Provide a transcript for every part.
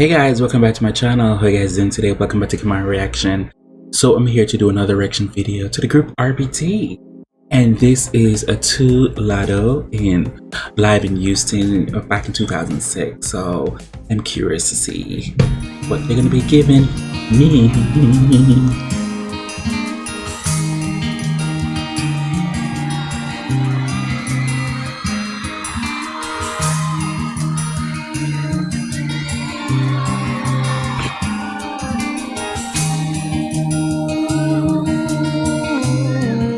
Hey guys, welcome back to my channel. How you guys doing today? Welcome back to Kemari reaction. So I'm here to do another reaction video to the group RBD, and this is a Lado in live in Houston back in 2006. So I'm curious to see what they're gonna be giving me.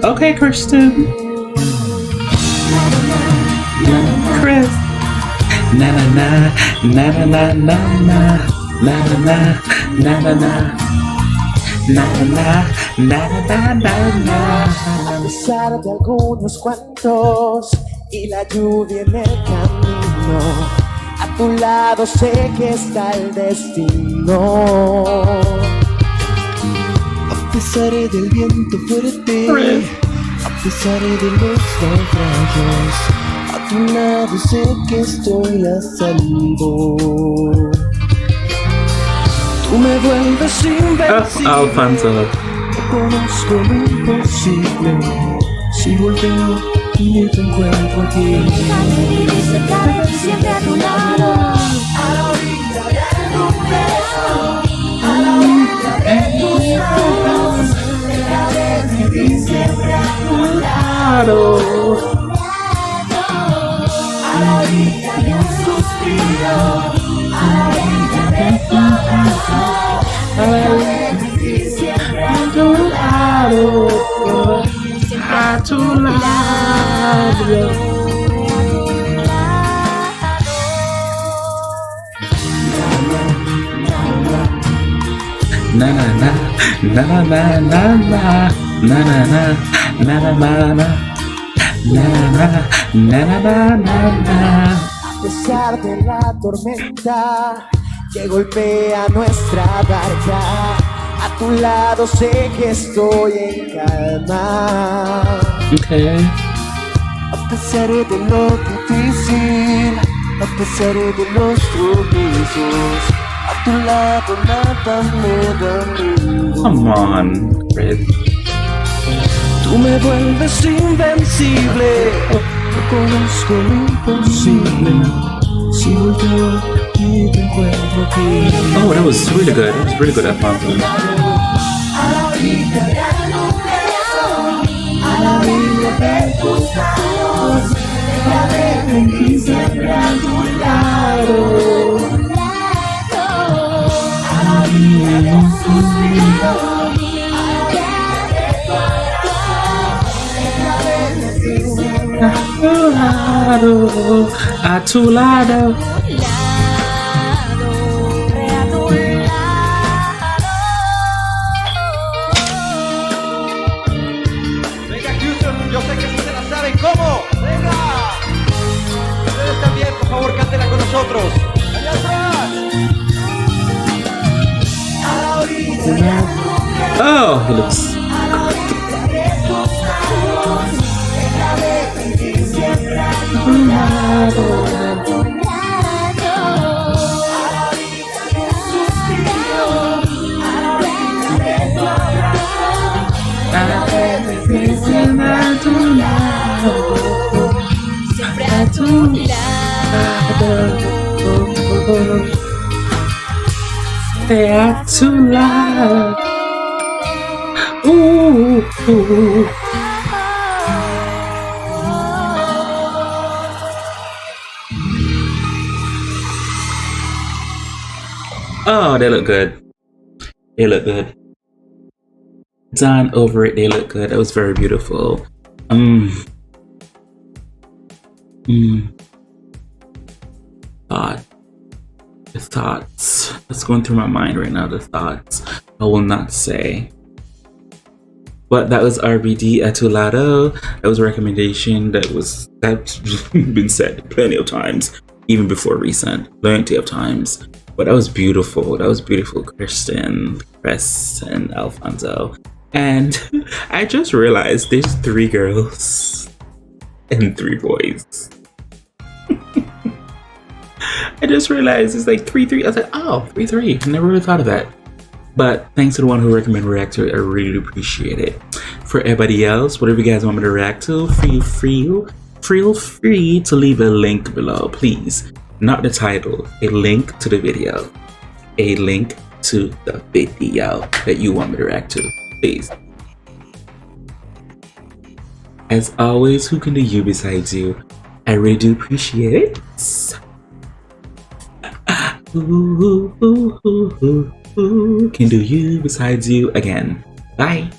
Okay, Kristen. Chris. Na na na na na na na na na na na na na. A pesar de algunos cuantos y la lluvia en el camino, a tu lado sé que está el destino. A pesar del viento fuerte, a pesar de los naufragios, a tu lado sé que estoy a salvo. Tú me vuelves invencible. Alfonso. No conozco lo imposible. Si volteo y te encuentro aquí. Siempre a tu lado, a la orilla de tu beso, a la orilla de tus manos, dejaré vivir siempre a tu lado, a la orilla de un suspiro, a la orilla de tu abrazo, dejaré vivir siempre a tu lado, A tu lado. Na na na na na na na na na na na na na na na. A pesar de la tormenta que golpea nuestra barca, a tu lado sé que estoy en calma. Okay. A pesar de lo difícil, a pesar de los tropiezos, a tu lado nada me da miedo. Come on, Chris. Tú me vuelves invencible. No conozco lo imposible. Si volteo y te encuentro aquí. Oh, that was really good. That was really good, Alfonso. A la orilla de tu beso, a la orilla de tus manos, dejaré vivir siempre a tu lado, a la orilla de un suspiro, a la orilla de tu abrazo, dejaré vivir siempre a tu lado. A tu lado. Yo sé que sí se la saben. ¿Cómo? ¡Venga! Ustedes también, por favor, cántenla con nosotros. ¡Allá atrás! A la orilla de tu beso, Oh, he looks. a la orilla de tus manos, dejaré vivir siempre a tu lado, a la orilla de un suspiro, a la orilla de tu abrazo, dejaré vivir siempre a tu lado, siempre a tu Stay at too loud. Ooh. Oh, they look good. They look good. Done over it. They look good. That was very beautiful. The thoughts. That's going through my mind right now. The thoughts. I will not say. But that was RBD at Lado. That was a recommendation that's been said plenty of times, even before recent, plenty of times. But that was beautiful. That was beautiful, Kristen, Chris, and Alfonso. And I just realized there's 3 girls and 3 boys. I just realized it's like 3-3. I was like, oh, 3-3. Never really thought of that. But thanks to the one who recommended react to it, I really appreciate it. For everybody else, whatever you guys want me to react to, feel free to leave a link below, please. Not the title, a link to the video. A link to the video that you want me to react to, please. As always, who can do you besides you? I really do appreciate it. Who can do you besides you again? Bye.